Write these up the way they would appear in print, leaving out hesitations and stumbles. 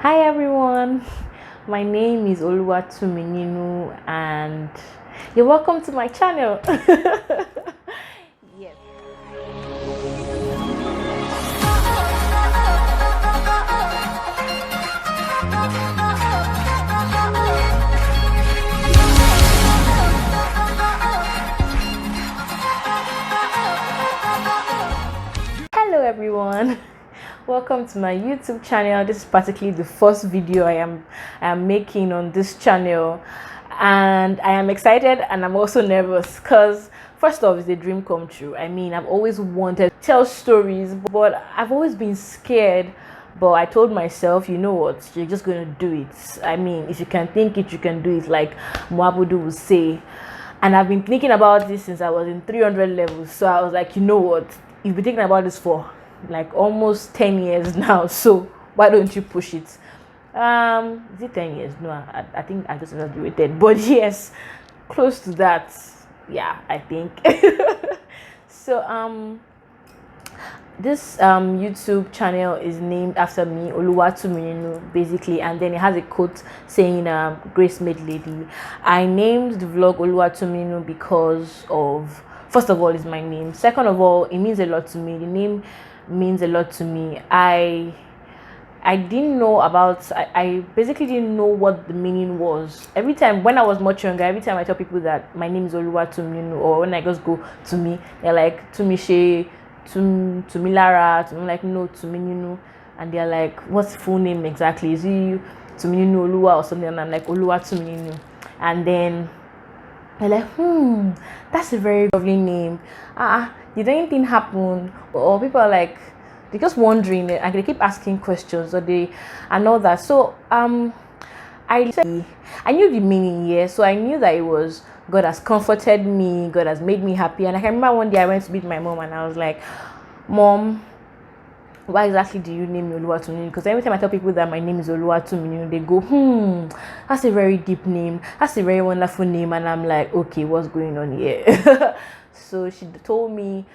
Hi everyone, my name is Oluwatumininu and you're welcome to my channel. Yes. Hello everyone. Welcome to my YouTube channel. This is particularly the first video I am making on this channel, and I am excited and I'm also nervous because first off, it's a dream come true. I mean, I've always wanted to tell stories, but I've always been scared. But I told myself, you know what, you're just gonna do it. I mean, if you can think it, you can do it, like Mwabudu would say. And I've been thinking about this since I was in 300 levels. So I was like, you know what, you've been thinking about this for like almost 10 years now, so why don't you push it? Is it 10 years? No, I think I just graduated, but yes, close to that. Yeah, I think. So this YouTube channel is named after me, Oluwatumininu, basically, and then it has a quote saying Grace Made Lady. I named the vlog Oluwatumininu because of, first of all, it's my name. Second of all, it means a lot to me. The name means a lot to me. I didn't know about, I basically didn't know what the meaning was. Every time when I was much younger, every time I tell people that my name is Oluwatumininu, or when I just go to me, they're like Tumishe, Tumilara, I'm like, no, Tumininu. And they're like, what's the full name exactly? Is it Tumininu Oluwa or something? And I'm like, Oluwatumininu. And then they're like, that's a very lovely name. Did anything happen? Or people are like, they're just wondering and they keep asking questions or they and all that. So I knew the meaning, yeah. So I knew that it was God has comforted me, God has made me happy. And I can remember one day I went to meet my mom and I was like, Mom, why exactly do you name me Oluwatumininu? Because every time I tell people that my name is Oluwatumininu, they go, that's a very deep name. That's a very wonderful name. And I'm like, okay, what's going on here? So she told me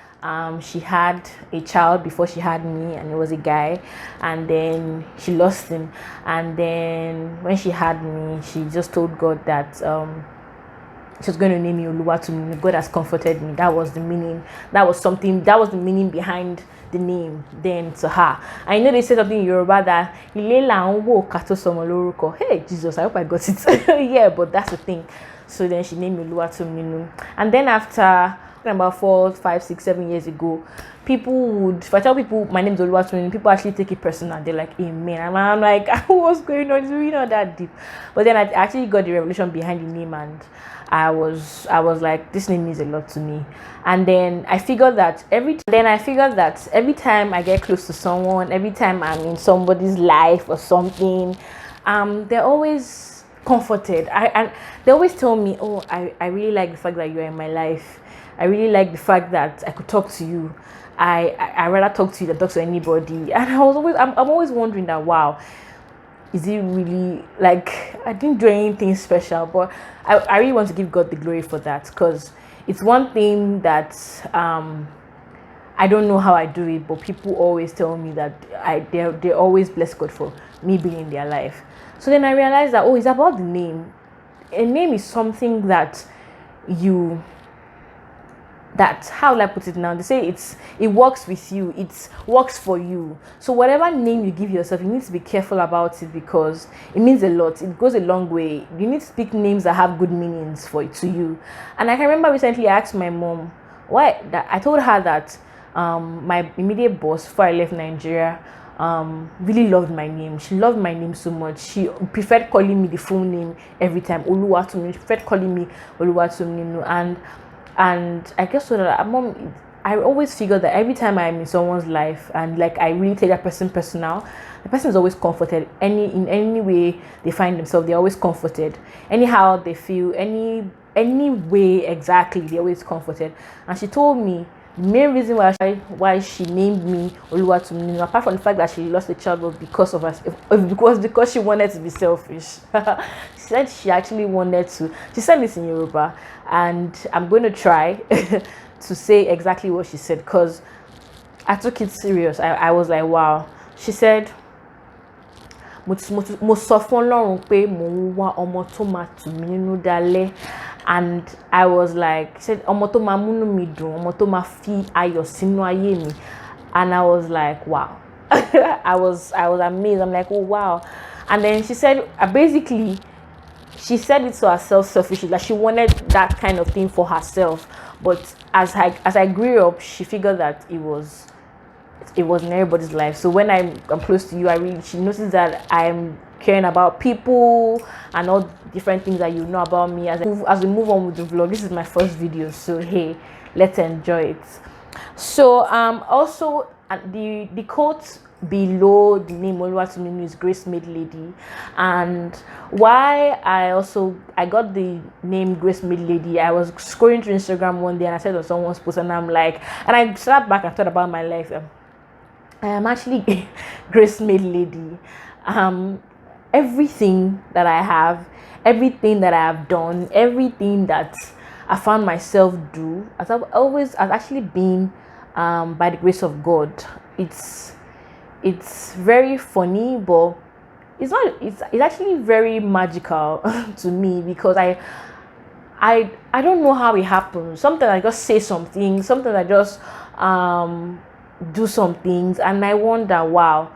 she had a child before she had me, and it was a guy, and then she lost him. And then when she had me, she just told God that she was going to name me Oluwatumininu. God has comforted me. That was the meaning. That was the meaning behind the name then to her. I know they said something in Yoruba that hey Jesus, I hope I got it. Yeah, but that's the thing. So then she named me Oluwatumininu. And then after about 4, 5, 6, 7 years ago, if I tell people my name is Oluwatumininu, people actually take it personal. They're like, amen. And I'm like, what's going on? It's really not that deep. But then I actually got the revelation behind the name, and I was like, this name means a lot to me. And then I figured that every time I get close to someone, every time I'm in somebody's life or something, they're always comforted. And they always tell me, oh, I really like the fact that you're in my life. I really like the fact that I could talk to you. I rather talk to you than talk to anybody. And I'm always wondering that, wow, is it really, like, I didn't do anything special, but I really want to give God the glory for that, because it's one thing that I don't know how I do it, but people always tell me that they always bless God for me being in their life. So then I realized that, oh, it's about the name. A name is something that how will I put it now? They say it works with you, it works for you. So whatever name you give yourself, you need to be careful about it, because it means a lot. It goes a long way. You need to pick names that have good meanings to you. And I can remember recently I asked my mom why. I told her that my immediate boss before I left Nigeria really loved my name. She loved my name so much. She preferred calling me the full name every time, Oluwatumininu. She preferred calling me Oluwatumininu. And I guess so that Mom, I always figure that every time I'm in someone's life and like I really take that person personal, the person is always comforted. In any way they find themselves, they're always comforted. Anyhow they feel, any way exactly, they're always comforted. And she told me the main reason why she named me Oluwatumininu, apart from the fact that she lost a child, was because of us. Because she wanted to be selfish. She said she actually wanted to. She said this in Yoruba, and I'm going to try to say exactly what she said, because I took it serious. I was like, wow. She said, mo sọ fún Ọlọ́run pé mo ń wá ọmọ tó máa tù mí nínú dalẹ̀, and I was like, said ọmọ tó máa múnú mi dùn, ọmọ tó máa fi ayọ̀ sínú ayé mi, and I was like, wow. I was amazed. I'm like, oh wow. And then she said, basically, she said it to herself selfishly, like she wanted that kind of thing for herself. But as I grew up, she figured that it was in everybody's life. So when I'm close to you, she noticed that I'm caring about people and all different things that you know about me. As we move on with the vlog, this is my first video, so hey, let's enjoy it. So also the quote below the name Oluwatumininu is Grace Made Lady, and why I got the name Grace Made Lady. I was scrolling through Instagram one day and I said on someone's post, and I'm like, and I sat back and thought about my life. I am actually Grace Made Lady. Everything that I have, everything that I have done, everything that I found myself do, has actually been by the grace of God. It's very funny, but it's not. It's actually very magical to me, because I don't know how it happens. Sometimes I just say something. Sometimes I just do some things, and I wonder, wow.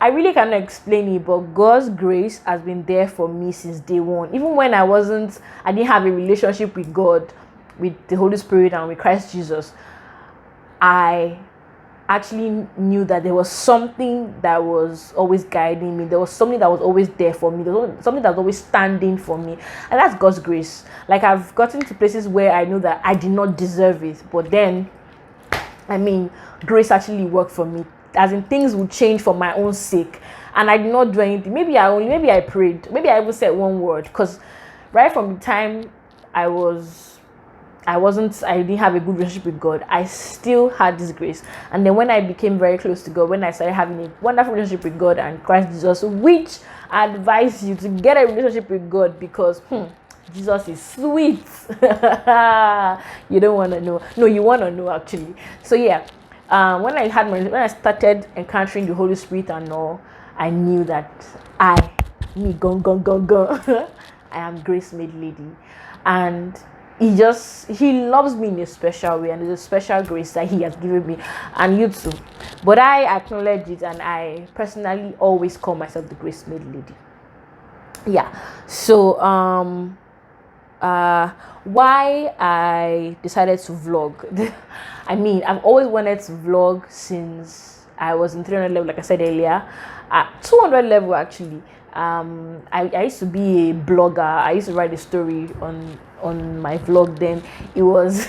I really cannot explain it, but God's grace has been there for me since day one. Even when I didn't have a relationship with God, with the Holy Spirit and with Christ Jesus, I actually knew that there was something that was always guiding me. There was something that was always there for me. There was something that was always standing for me. And that's God's grace. Like, I've gotten to places where I know that I did not deserve it, but then, grace actually worked for me. As in, things would change for my own sake, and I did not do anything. Maybe I prayed. Maybe I even said one word, because right from the time I didn't have a good relationship with God, I still had this grace. And then when I became very close to God, when I started having a wonderful relationship with God and Christ Jesus, which I advise you to get a relationship with God, because Jesus is sweet. You don't want to know. No, you want to know, actually. So yeah. When I started encountering the Holy Spirit and all, I knew that I am Grace Made Lady, and he loves me in a special way, and there's a special grace that he has given me, and you too. But I acknowledge it, and I personally always call myself the Grace Made Lady. Yeah. So why I decided to vlog. I've always wanted to vlog since I was in 300 level, like I said earlier. 200 level, actually. I used to be a blogger. I used to write a story on my vlog then. It was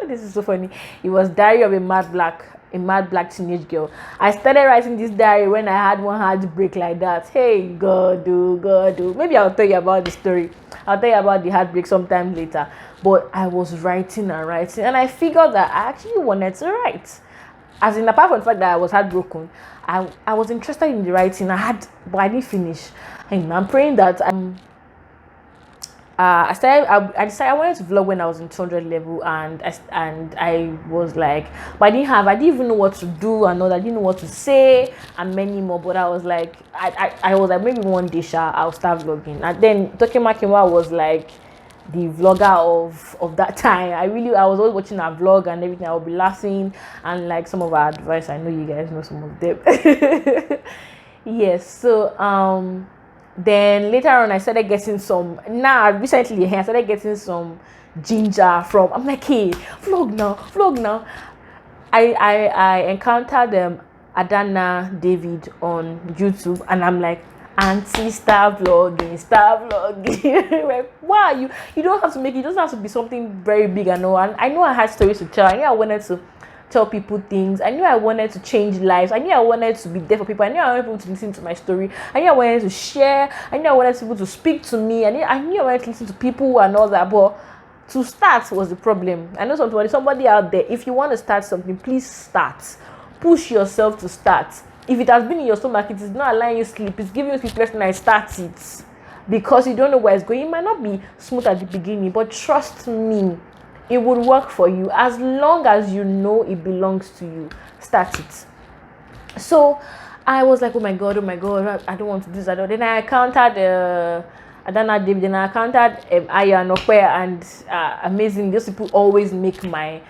this is so funny. It was Diary of a Mad Black Teenage Girl. I started writing this diary when I had one heartbreak like that. Hey, God do. Maybe I'll tell you about the story. I'll tell you about the heartbreak sometime later. But I was writing, and I figured that I actually wanted to write. As in, apart from the fact that I was heartbroken, I was interested in the writing. But I didn't finish. And I'm praying that I decided I wanted to vlog when I was in 200 level, and I was like, but I didn't even know what to do and all that. I didn't know what to say and many more. But I was like, I was like, maybe one day I'll start vlogging. And then Toke Makinwa was like the vlogger of that time. I was always watching her vlog and everything. I would be laughing, and like some of her advice, I know you guys know some of them. Yes. So then later on, I started getting some. Recently, I started getting some ginger from. I'm like, hey, vlog now. I encountered Adana David on YouTube, and I'm like, Auntie, start vlogging. Like, wow, you don't have to make it. It doesn't have to be something very big and all. And I know I had stories to tell. I knew I wanted to tell people things. I knew I wanted to change lives. I knew I wanted to be there for people. I knew I wanted people to listen to my story. I knew I wanted to share. I knew I wanted people to speak to me. I knew I wanted to listen to people and all that. But to start was the problem. I know somebody out there, if you want to start something, please start. Push yourself to start. If it has been in your stomach, it is not allowing you sleep. It's giving you sleepless nights. Start it. Because you don't know where it's going. It might not be smooth at the beginning, but trust me, it would work for you as long as you know it belongs to you. Start it. So I was like, oh my god, I don't want to do this. I don't. Then I encountered Adana David, then I encountered Aya Nokwe, and amazing. Those people always make my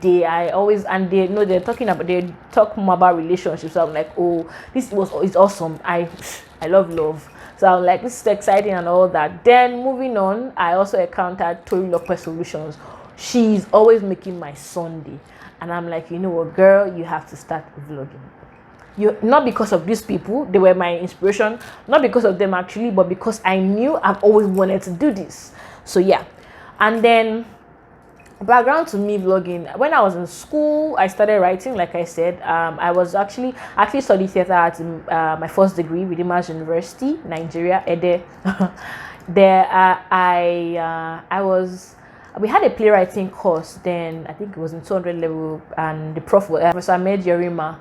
day. I always, and they know they talk more about relationships. So I'm like, oh, it's awesome. I love love. So I'm like, this is exciting and all that. Then moving on, I also encountered Tori Lope Solutions. She's always making my Sunday, and I'm like, you know what, girl, you have to start vlogging. Not because of these people, they were my inspiration, not because of them actually, but because I knew I've always wanted to do this. So yeah. And then background to me vlogging, when I was in school, I started writing. Like I said, I was actually studied theater at my first degree with Image University, Nigeria, Ede. There we had a playwriting course then. I think it was in 200 level, and the prof was Professor Ahmed Yerima.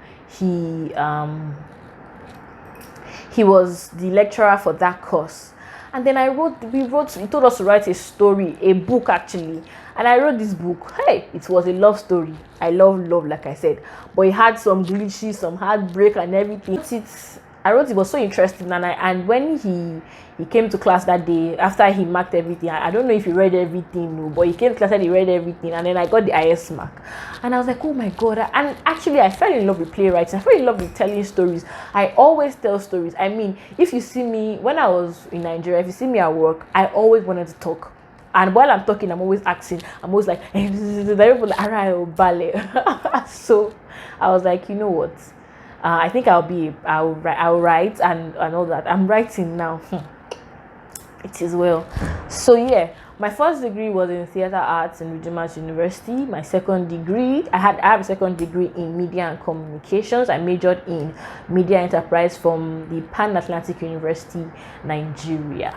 He was the lecturer for that course. And then he told us to write a story, a book actually. And I wrote this book. Hey, it was a love story. I love love, like I said. But it had some glitches, some heartbreak and everything. I wrote it was so interesting, and when he came to class that day, after he marked everything, I don't know if he read everything, but he came to class and he read everything, and then I got the IS mark. And I was like, oh my god. And actually I fell in love with playwriting. I fell in love with telling stories. I always tell stories. I mean, if you see me when I was in Nigeria, if you see me at work, I always wanted to talk. And while I'm talking, I'm always asking. I'm always like, so I was like, you know what? I think I'll write and all that. I'm writing now. It is well. So yeah, my first degree was in theater arts in Redeemers University. My second degree, I have a second degree in media and communications. I majored in media enterprise from the Pan Atlantic University, Nigeria.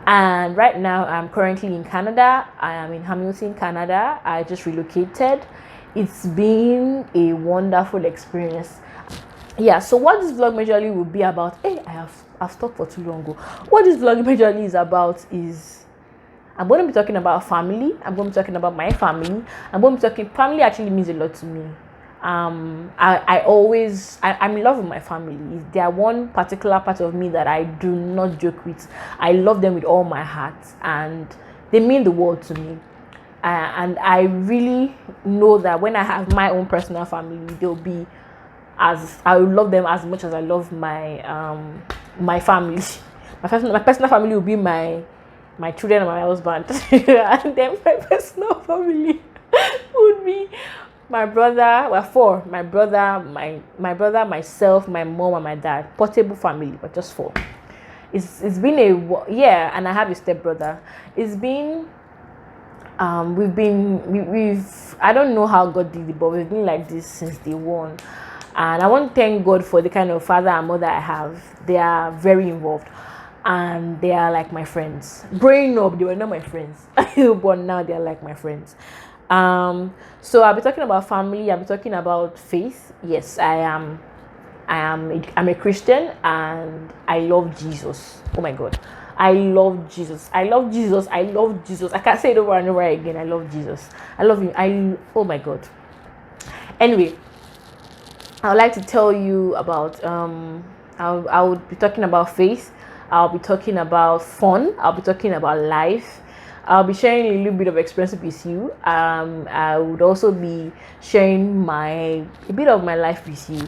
And right now I'm currently in Canada. I am in Hamilton, Canada. I just relocated. It's been a wonderful experience. Yeah, so what this vlog majorly will be about, I've talked for too long ago. What this vlog majorly is about is, I'm going to be talking about family. I'm going to be talking about my family. Family actually means a lot to me. I'm in love with my family. They are one particular part of me that I do not joke with. I love them with all my heart, and they mean the world to me. And I really know that when I have my own personal family, they'll be I will love them as much as I love my family. My personal family will be my children and my husband, and then my personal family would be my brother. Well, four: my brother, myself, my mom, and my dad. Portable family, but just four. It's been and I have a stepbrother. It's been we've I don't know how God did it, but we've been like this since day one. And I want to thank God for the kind of father and mother I have. They are very involved, and they are like my friends. Growing up, they were not my friends, but now they are like my friends. So I'll be talking about family. I'll be talking about faith. Yes, I'm a Christian, and I love Jesus. Oh my God, I love Jesus. I love Jesus. I love Jesus. I can't say it over and over again. I love Jesus. I love him. Oh my God. Anyway, I would like to tell you about I would be talking about faith. I'll be talking about fun. I'll be talking about life. I'll be sharing a little bit of experience with you. I would also be sharing a bit of my life with you.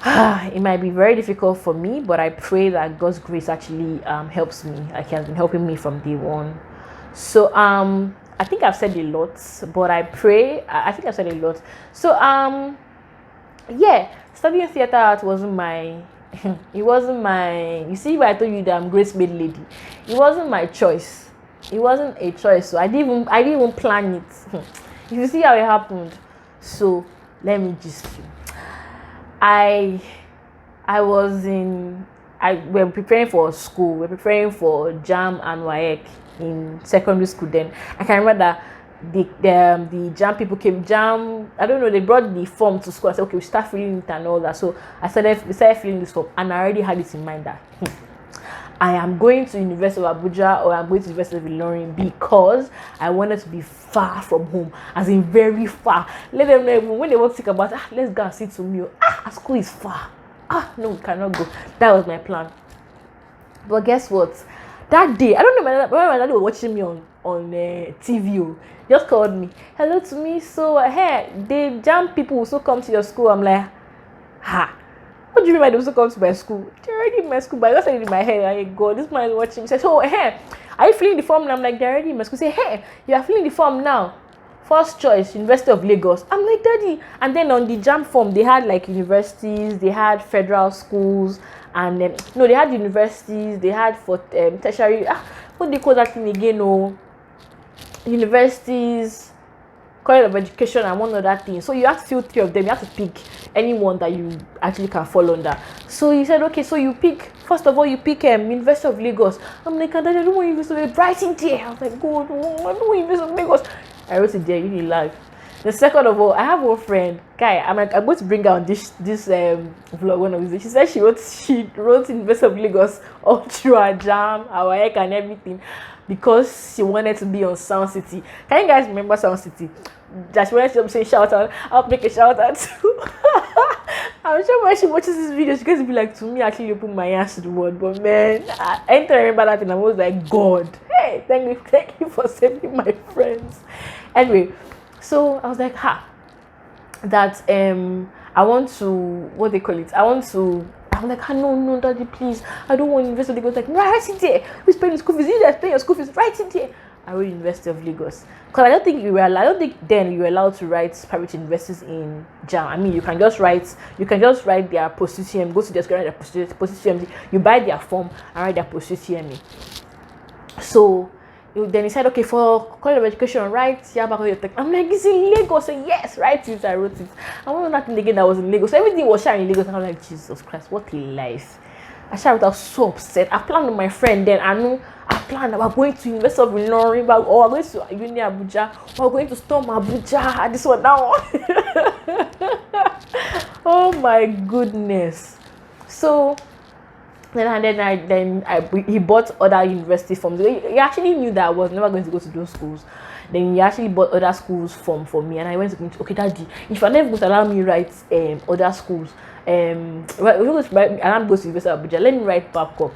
It might be very difficult for me, but I pray that God's grace actually helps me. Like He has been helping me from day one. So I think I've said a lot, but I think I've said a lot. So yeah, studying theater art wasn't my you see why I told you that I'm Grace Made Lady. It wasn't my choice. It wasn't a choice. So I didn't even plan it. If you see how it happened. So let me just we're preparing for school. We're preparing for JAM and WAEC in secondary school then. I can remember that the JAM people came. JAM, I don't know, they brought the form to school. I said, okay, we start filling it and all that. So we started filling this form, and I already had it in mind that I am going to University of Abuja, or I'm going to University of Ilorin, because I wanted to be far from home, as in very far. Let them know when they want to think about let's go and see to me. School is far. No, we cannot go. That was my plan. But guess what? That day, I don't know, my dad was watching me on TV. Just called me, hello to me. So hey, the jam people will also come to your school. I'm like, what do you mean by they also come to my school? They're already in my school, but I just said it in my head. I go, this man is watching me. He says, oh hey, are you filling the form? And I'm like, they're already in my school. Say, hey, you are filling the form now. First choice, University of Lagos. I'm like, daddy. And then on the jam form, they had like universities, they had federal schools, and no, they had universities, they had for tertiary. What do they call that thing again? No, universities, College of Education, and one other thing. So you have to fill 3 of them. You have to pick anyone that you actually can fall under. So he said, okay, so you pick, first of all, you pick University of Lagos. I'm like, I don't want University of Lagos. Right in there. I was like, God, no, I don't want University of Lagos. I wrote it there, you need live. The second of all, I have one friend, guy. I'm going to bring her on this vlog one of these days. She said she wrote University of Lagos all through her jam, our egg and everything, because she wanted to be on Sound City. Can you guys remember Sound City? That she wanted to say shout out. I'll make a shout out too. I'm sure when she watches this video, she's going to be like, to me, actually, you put my ass to the word. But man, anytime I remember that, and I was like, God, hey, thank you for saving my friends. Anyway, so I was like, that I want to, what they call it? I'm like, no, daddy, please. I don't want University of Lagos. Like, right it there. Who's paying school fees? You guys paying your school fees? Right it there. I wrote University of Lagos. Because I don't think then you were allowed to write private universities in JAM. I mean, you can just write their post-UTM, go to their school, write their post-UTM. You buy their form and write their post-UTM. So then he said, okay, for College of Education, write Yaba. I'm like, it's in Lagos. So yes, write it. I wrote it. I want nothing again that was in Lagos. So everything was sharing in Lagos. And I'm like, Jesus Christ, what a life. I was so upset. I planned with my friend then. I planned that we're going to University of Illinois, or we're going to Uni Abuja, we're going to storm Abuja. This one now. Oh my goodness. So he bought other university forms. He actually knew that I was never going to go to those schools. Then he actually bought other schools form for me, and I went to him, okay, daddy, if you're never going to allow me write other schools, I'm going to go to University of Abuja, let me write Babcock.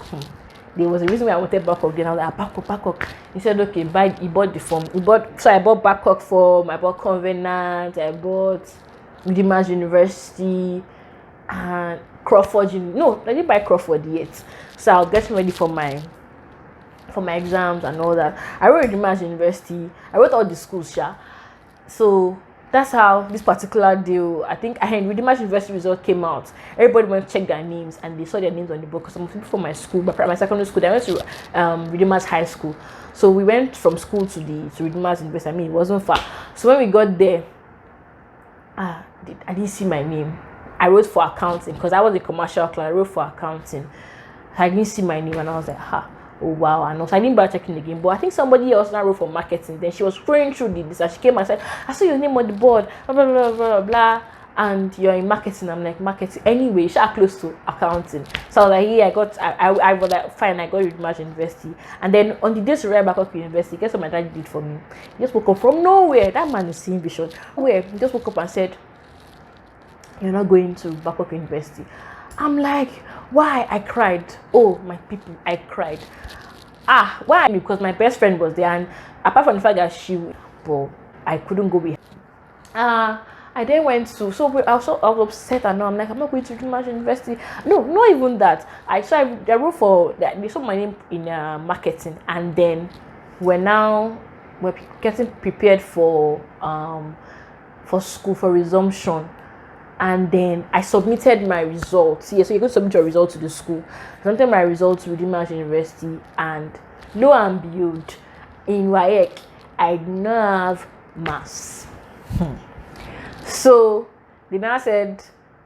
There was a reason why I wanted Babcock. Then I was like, Babcock. He said, okay, he bought the form. So I bought Babcock form, I bought Covenant, I bought Redeemers University, and Crawford. No, I didn't buy Crawford yet. So I'll get ready for my exams and all that. I wrote Redeemers University. I wrote all the schools, So that's how this particular deal, I think, Redeemers University result came out. Everybody went to check their names, and they saw their names on the book. Because some people from my school, my secondary school, they went to Redeemers High School. So we went from school to Redeemers University. I mean, it wasn't far. So when we got there, I didn't see my name. I wrote for accounting because I was a commercial class. I wrote for accounting. I didn't see my name, and I was like, oh wow. And also I didn't bother checking the game, but I think somebody else now wrote for marketing. Then she was scrolling through this, and she came and said, I saw your name on the board, blah blah blah blah blah, and you're in marketing. I'm like, marketing anyway, close to accounting. So I was like, yeah, I was like, fine, I got Redeemers University. And then on the day to write back up university, guess what my dad did for me? He just woke up from nowhere. That man is seeing vision. He just woke up and said, you're not going to Babcock University. I'm like, why? I cried. Oh my people, I cried. Why? Because my best friend was there, and apart from the fact that but I couldn't go with her. I then went to, I was upset, and now I'm like, I'm not going to Redeemers University. No, not even that. I wrote for that. They saw my name in marketing, and then we're getting prepared for school, for resumption. And then I submitted my results. Yeah, so you can submit your results to the school. I submitted my results to Redeemers University, and lo and behold, in WAEC, I did not have maths. So the man said,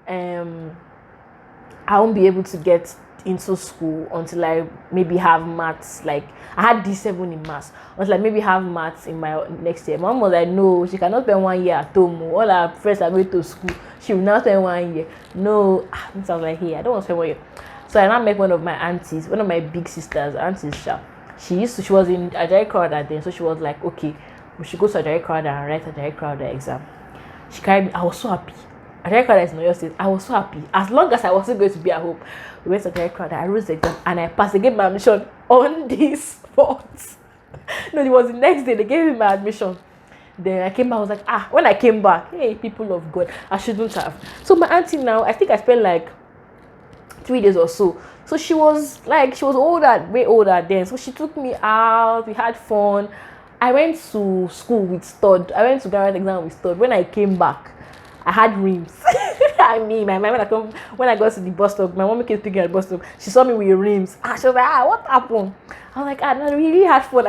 I won't be able to get into school until I maybe have maths. Like, I had D7 in maths. Until I maybe have maths in my next year. Mom was like, no, she cannot spend 1 year at home. All her friends are going to school. She will not spend 1 year. No. So I was like, hey, I don't want to spend 1 year. So I now met one of my aunties, one of my big sisters, Auntie Sha. She was in Ajayi Crowder then. So she was like, okay, we should go to Ajayi Crowder and write Ajayi Crowder exam. She carried me. I was so happy. Ajay Crowther is in Oyo State. I was so happy. As long as I wasn't going to be at home, we went to Ajay Crowther. I wrote the exam and I passed. They gave me my admission on this spot. No, it was the next day. They gave me my admission. Then I came back. I was like, when I came back, hey, people of God, I shouldn't have. So my auntie now, I think I spent like 3 days or so. So she was older, way older then. So she took me out. We had fun. I went to school with stud. I went to graduate exam with stud. When I came back, I had rims. I mean, my mom, when I got to the bus stop, my mom came picking at the bus stop. She saw me with rims. She was like, what happened? I was like, I really had fun.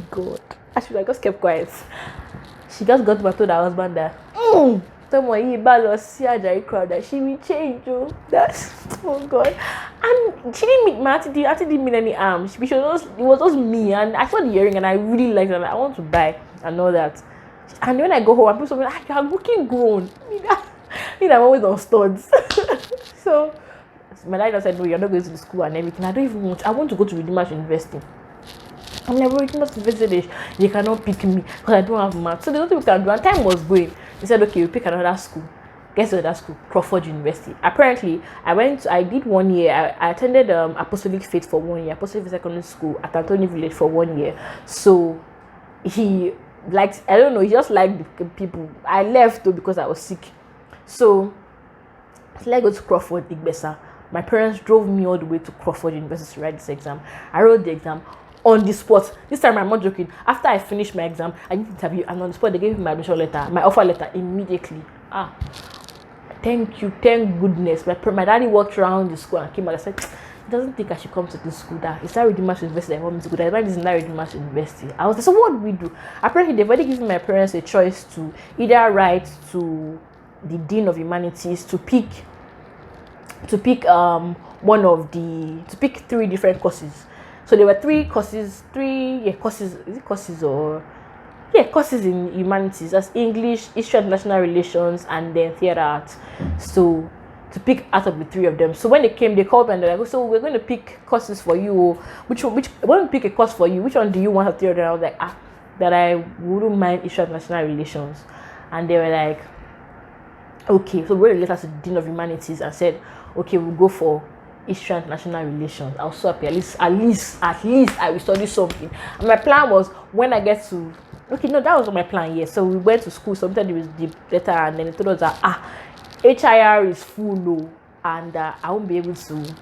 God. I just kept quiet. She just got to my told her husband that, someone he see Ajay Crowther, she will change you. That's oh God. And she didn't meet my auntie. Auntie didn't mean any harm. It was just me, and I saw the earring and I really liked it. And I want to buy and all that. And when I go home, people say, you are looking grown. I'm always on studs. So my dad just said, no, you're not going to the school and everything. I want to go to Redeemers University. I'm never Redeemers University. They cannot pick me because I don't have math. So there's nothing we can do. And time was going. They said, okay, we'll pick another school. Guess what? That school, Crawford University. Apparently, I did 1 year. I attended Apostolic Faith for 1 year, Apostolic Secondary School at Anthony Village for 1 year. So he liked, I don't know, he just liked the people. I left though because I was sick. So let's go to Crawford Igbesa. My parents drove me all the way to Crawford University to write this exam. I wrote the exam on the spot. This time I'm not joking. After I finished my exam, I did interview, and on the spot they gave me my admission letter, my offer letter immediately. Thank you, thank goodness. My daddy walked around the school and came back and said, he doesn't think I should come to this school. Is that Redeemers University I want me to go? That is not Redeemers University. I was like, so what do we do? Apparently they've already given my parents a choice to either write to the Dean of Humanities to pick three different courses. So there were courses in humanities. That's English, History and International Relations, and then Theatre Arts. So to pick out of the three of them. So when they came, they called me and they're like, so we're going to pick courses for you. Which we're going to pick a course for you. Which one do you want to theatre? And I was like, that I wouldn't mind History and International Relations. And they were like, okay. So we wrote a letter to the Dean of Humanities and said, okay, we'll go for History and International Relations. I was so happy. At least I will study something. And my plan was when I get to that was my plan. Yes. So we went to school, submitted the letter, and then they told us that HIR is full low, and I won't be able to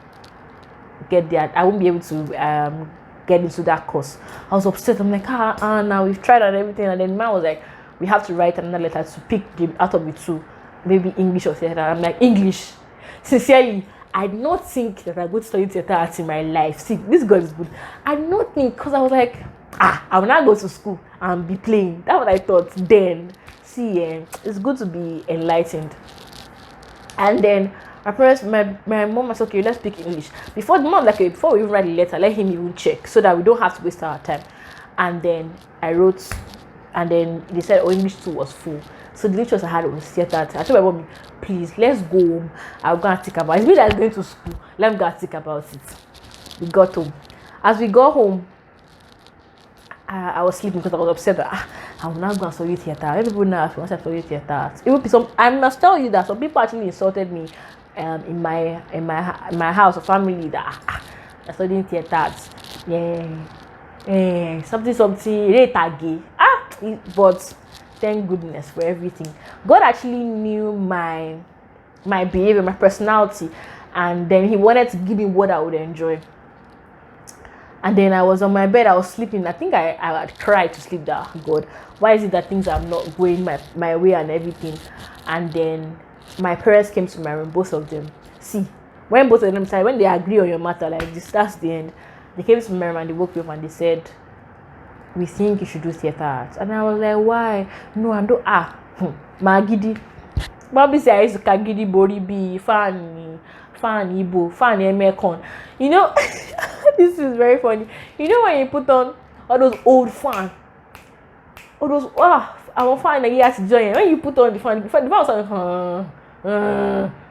get there. I won't be able to get into that course. I was upset. I'm like, now we've tried and everything, and then man was like, we have to write another letter to pick out of the two, maybe English or theatre. I'm like, English. Sincerely, I did not think that I'm going to study theatre arts in my life. See, this girl is good. I did not think, because I was like, I will not go to school and be playing. That's what I thought then. See, it's good to be enlightened. And then my parents, my mom was okay, let's speak English. Before we even write the letter, let him even check so that we don't have to waste our time. And then I wrote, and then they said, English 2 was full. So the lectures I had was theatre. I told my mom, please, let's go home. I'll go and think about it. It's me that's going to school. Let me go and think about it. We got home. As we got home, I was sleeping because I was upset that I will not go and study theatre. Everybody now asked me once I study theatre. It would be I must tell you that some people actually insulted me in my house or family that I'm studying theatre. Yeah, something. But thank goodness for everything. God actually knew my behavior, my personality, and then He wanted to give me what I would enjoy. And then I was on my bed, I was sleeping. I think I had cried to sleep that, God, why is it that things are not going my way and everything? And then my parents came to my room, both of them. See, when both of them said, when they agree on your matter like this, that's the end. They came to my room and they woke me up and they said, we think you should do theatre arts. And I was like, why? No, I don't. Magidi. Bobby said I used to kagidi bori be fan Igbo, fan Emekon. You know, this is very funny. You know when you put on all those old fan, all those our fan that you have to join. When you put on the fan was like, for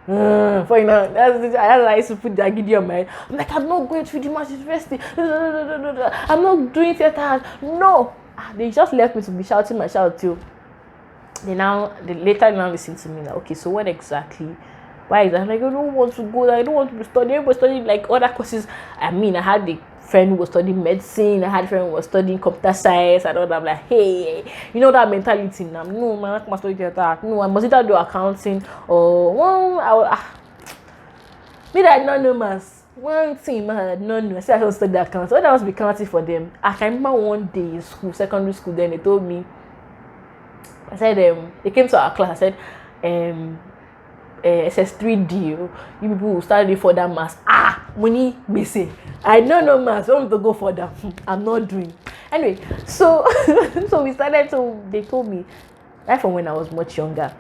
that's I used to put the agidi on my head. I'm like, I'm not going to Redeemers University. I'm not doing theatre. No, they just left me to be shouting my shout till they later now listen to me like, okay, so what exactly? Why is that? I'm like, I don't want to go there. I don't want to be studying. Everybody studying like other courses. I mean, I had a friend who was studying medicine. I had a friend who was studying computer science. And all that. I'm like, hey, you know that mentality now. No, man, I can't study that. No, I must either do accounting or me that I don't know maths. One thing, man, I don't know. I said I don't study accounting. So that must be counting for them. I can remember one day in school, secondary school. Then they told me. I said, they came to our class. I said, SS3D, you people will start doing further maths. Money missing. I don't know maths. I want to go further. I'm not doing. Anyway, so so we started. So they told me right from when I was much younger,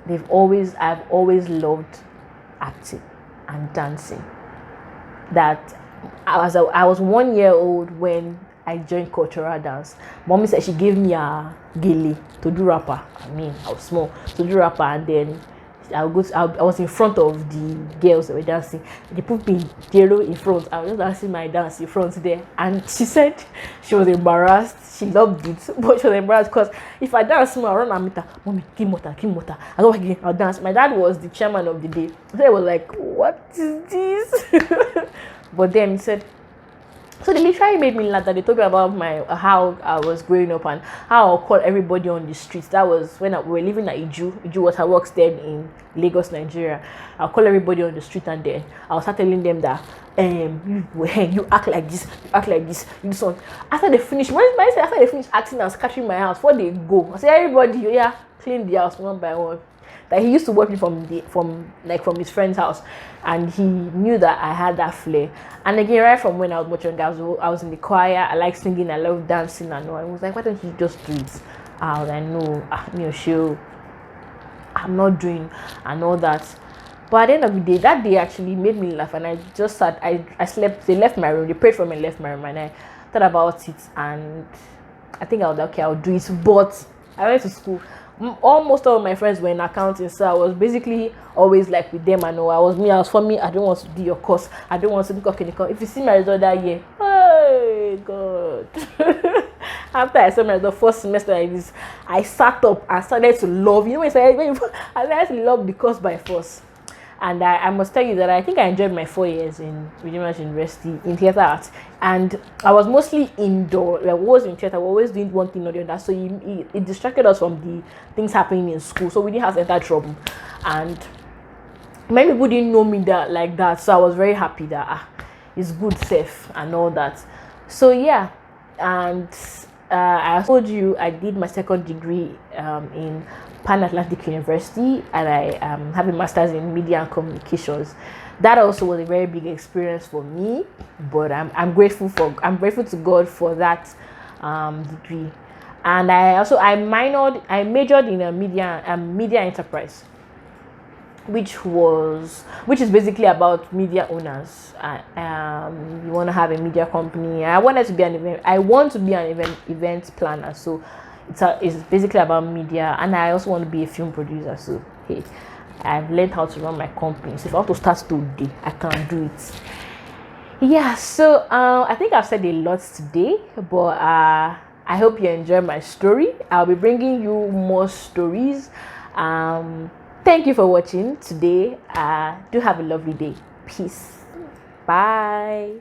I've always loved acting and dancing. That I was 1 year old when I joined cultural dance. Mommy said she gave me a gele to do rapper. I mean, I was small to do rapper, and then I was in front of the girls that were dancing. They put me yellow in front. I was just dancing my dance in front there, and she said she was embarrassed. She loved it, but she was embarrassed because if I dance more, I run and meet her. Mommy, give water. I go again. I'll dance. My dad was the chairman of the day, so I was like, "What is this?" But then he said. So they literally made me laugh. That they told me about how I was growing up and how I called everybody on the streets. That was when we were living at Iju Water Works then in Lagos, Nigeria. I'll call everybody on the street, and then I'll start telling them that you act like this, you do so. After they finish acting and scratching my house, before they go, I say everybody, yeah, clean the house one by one. That he used to work from his friend's house, and he knew that I had that flair. And again, right from when I was much younger, I was in the choir. I like singing, I love dancing, and all. I was like, why don't you just do it? I was like, no, show. I'm not doing and all that. But at the end of the day, that day actually made me laugh, and I just sat. I slept. They left my room. They prayed for me and left my room, and I thought about it, and I think I was like, okay, I'll do it. But I went to school. Almost all of my friends were in accounting, so I was basically always like with them. I know I was for me. I don't want to do your course. I don't want to do clinical. If you see my result that year, oh God! After I saw my result first semester like this, I sat up and started to love. You know I started to love the course by force. And I must tell you that I think I enjoyed my 4 years in Redeemer University in theatre arts, and I was mostly indoor. I was in theatre. We were always doing one thing or the other, so it distracted us from the things happening in school. So we didn't have to enter trouble, and many people didn't know me like that. So I was very happy that it's good, safe, and all that. So yeah, and I told you I did my second degree in Pan Atlantic University, and I have a master's in media and communications. That also was a very big experience for me, but I'm grateful to God for that degree. And I majored in a media enterprise, which is basically about media owners. You want to have a media company. I want to be an event planner. So it's basically about media, and I also want to be a film producer. So hey, I've learned how to run my company. So if I want to start today, I can do it. Yeah. So I think I've said a lot today, but I hope you enjoy my story. I'll be bringing you more stories. Thank you for watching today. Do have a lovely day. Peace. Bye.